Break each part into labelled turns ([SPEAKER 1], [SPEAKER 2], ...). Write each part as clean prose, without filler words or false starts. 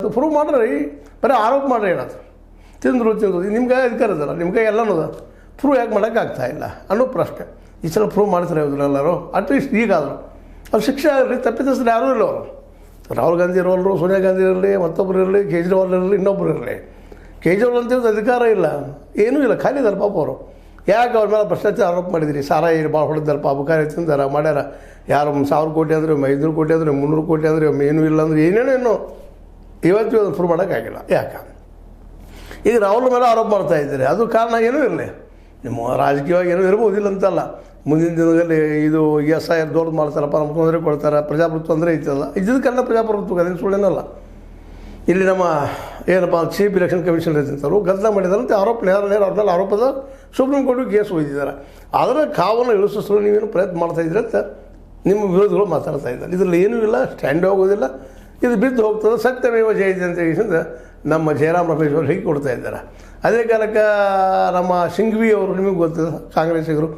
[SPEAKER 1] ಅದು ಪ್ರೂವ್ ಮಾಡ್ರಿ, ಬರೀ ಆರೋಪ ಮಾಡ್ರಿ ಹೇಳೋದು. ತಿಂದರು ನಿಮ್ಮ ಕೈ ಅಧಿಕಾರ ಇದಲ್ಲ, ನಿಮ್ಮ ಕೈ ಎಲ್ಲನೂ ಅದ, ಪ್ರೂವ್ ಯಾಕೆ ಮಾಡೋಕ್ಕಾಗ್ತಾಯಿಲ್ಲ ಅನ್ನೋ ಪ್ರಶ್ನೆ. ಈ ಸಲ ಪ್ರೂವ್ ಮಾಡ್ತಾರೆ ಎಲ್ಲರೂ, ಅಟ್ಲೀಸ್ಟ್ ಈಗಾದರು ಅವ್ರು ಶಿಕ್ಷೆ ಆಗಲಿ. ತಪ್ಪಿತಸ್ಥರು ಯಾರೂ ಇಲ್ಲ ಅವರು. ರಾಹುಲ್ ಗಾಂಧಿ ಇರೋಲ್ಲರು, ಸೋನಿಯಾ ಗಾಂಧಿ ಇರಲಿ, ಮತ್ತೊಬ್ಬರು ಇರಲಿ, ಕೇಜ್ರಿವಾಲ್ ಇರಲಿ, ಇನ್ನೊಬ್ಬರು ಇರಲಿ. ಕೇಜ್ರಿವಾಲ್ ಅಂತಿರೋದು ಅಧಿಕಾರ ಇಲ್ಲ, ಏನೂ ಇಲ್ಲ, ಖಾಲಿ ಇದ್ದಾರೆ ಪಾಪ ಅವರು. ಯಾಕೆ ಅವ್ರ ಮೇಲೆ ಭ್ರಷ್ಟಾಚಾರ ಆರೋಪ ಮಾಡಿದಿರಿ? ಸಾರಾಯಿ ಭಾಳ ಹೊಡೆದಾರಪ್ಪ, ಅಬಕಾರಿ ತಿಂದಾರ ಮಾಡ್ಯಾರ. ಯಾರು 1000 ಕೋಟಿ ಅಂದರೆ 500 ಕೋಟಿ ಅಂದರೆ 300 ಕೋಟಿ ಅಂದರೆ ಏನೂ ಇಲ್ಲ ಅಂದರೆ ಏನೇನೋ ಇವತ್ತು ಪ್ರೂವ್ ಮಾಡೋಕ್ಕಾಗಿಲ್ಲ. ಯಾಕೆ ಈಗ ರಾಹುಲ್ ಮೇಲೆ ಆರೋಪ ಮಾಡ್ತಾ ಇದ್ದೀರಿ? ಅದು ಕಾರಣ ಏನೂ ಇರಲಿ, ನಿಮ್ಮ ರಾಜಕೀಯವಾಗಿ ಏನೂ ಇರ್ಬೋದಿಲ್ಲ ಅಂತಲ್ಲ. ಮುಂದಿನ ದಿನದಲ್ಲಿ ಇದು SIR ದೊಡ್ಡದು ಮಾಡ್ತಾರಪ್ಪ, ನಮ್ಗೆ ತೊಂದರೆ ಕೊಡ್ತಾರೆ, ಪ್ರಜಾಪ್ರಭುತ್ವ ಅಂದರೆ ಐತಲ್ಲ, ಇದ್ದದಕ್ಕೆಲ್ಲ ಪ್ರಜಾಪ್ರಭುತ್ವ ಅದೇನು ಸುಳ್ಳೇನಲ್ಲ. ಇಲ್ಲಿ ನಮ್ಮ ಏನಪ್ಪ ಚೀಫ್ ಎಲೆಕ್ಷನ್ ಕಮಿಷನ್ ಇರ್ತಿಂತವರು ಗದ್ದಲ ಮಾಡಿದಾರಂತೆ ಆರೋಪ, ನೇರ ಅವ್ರನ್ನೆಲ್ಲ ಆರೋಪದ ಸುಪ್ರೀಂ ಕೋರ್ಟಿಗೆ ಕೇಸ್ ಹೋಗಿದ್ದಾರೆ. ಅದರ ಕಾವನ್ನು ಇಳಿಸಲು ನೀವೇನು ಪ್ರಯತ್ನ ಮಾಡ್ತಾಯಿದ್ರೆ ಅಂತ ನಿಮ್ಮ ವಿರೋಧಿಗಳು ಮಾತಾಡ್ತಾ ಇದ್ದಾರೆ. ಇದರಲ್ಲಿ ಏನೂ ಇಲ್ಲ, ಸ್ಟ್ಯಾಂಡ್ ಹೋಗೋದಿಲ್ಲ, ಇದು ಬಿದ್ದು ಹೋಗ್ತದೆ. ಸತ್ಯಮೇವ ಜಯತೆ ಅಂತ ಹೇಳಿದ್ರೆ ನಮ್ಮ ಜಯರಾಮ್ ರಮೇಶ್ ಅವರು ಹೀಗೆ ಕೊಡ್ತಾ ಇದ್ದಾರೆ. ಅದೇ ಕಾಲಕ್ಕೆ ನಮ್ಮ ಸಿಂಘ್ವಿ ಅವರು, ನಿಮಗೆ ಗೊತ್ತಿದೆ, ಕಾಂಗ್ರೆಸ್ಸಿಗರು,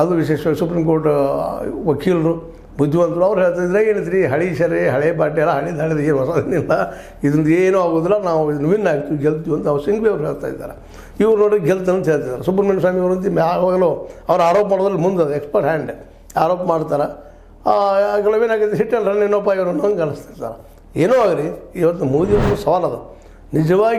[SPEAKER 1] ಅದು ವಿಶೇಷವಾಗಿ ಸುಪ್ರೀಂ ಕೋರ್ಟ್ ವಕೀಲರು, ಬುದ್ಧಿವಂತರು, ಅವ್ರು ಹೇಳ್ತಿದ್ರೆ ಏನೈತ್ರಿ, ಹಳಿ ಸರಿ ಹಳೆ ಬಾಟೆ ಎಲ್ಲ ಹಳೆದು ಏನು ಹೊಸದೇನಿಲ್ಲ, ಇದರಿಂದ ಏನೂ ಆಗೋದಿಲ್ಲ, ನಾವು ಇದನ್ನು ವಿನ್ ಆಗ್ತೀವಿ, ಗೆಲ್ತೀವಿ ಅಂತ ಅವ್ರು ಸಿಂಘ್ವಿ ಅವ್ರು ಹೇಳ್ತಾ ಇದ್ದಾರೆ. ಇವ್ರು ನೋಡಿ ಗೆಲ್ತಾನೆ ಅಂತ ಹೇಳ್ತಿದ್ದಾರೆ. ಸುಬ್ರಹ್ಮಣ್ಯ ಸ್ವಾಮಿ ಅವರು ಅಂತ ಯಾವಾಗಲೂ ಅವ್ರು ಆರೋಪ ಮಾಡೋದ್ರಲ್ಲಿ ಮುಂದೆ ಎಕ್ಸ್ಪರ್ಟ್ ಹ್ಯಾಂಡ್ ಆರೋಪ ಮಾಡ್ತಾರೆ. ಕೆಲವೇನಾಗಿದೆ ಹಿಟ್ಟಲ್ಲಿ ರನ್ ಏನೋಪ್ಪ ಇವರು ಹಂಗೆ ಅನಿಸ್ತಿರ್ತಾರೆ. ಏನೋ ಆಗಲಿ, ಇವತ್ತು ಮೋದಿಯವ್ರದ್ದು ಸವಾಲು ಅದು ನಿಜವಾಗಿ.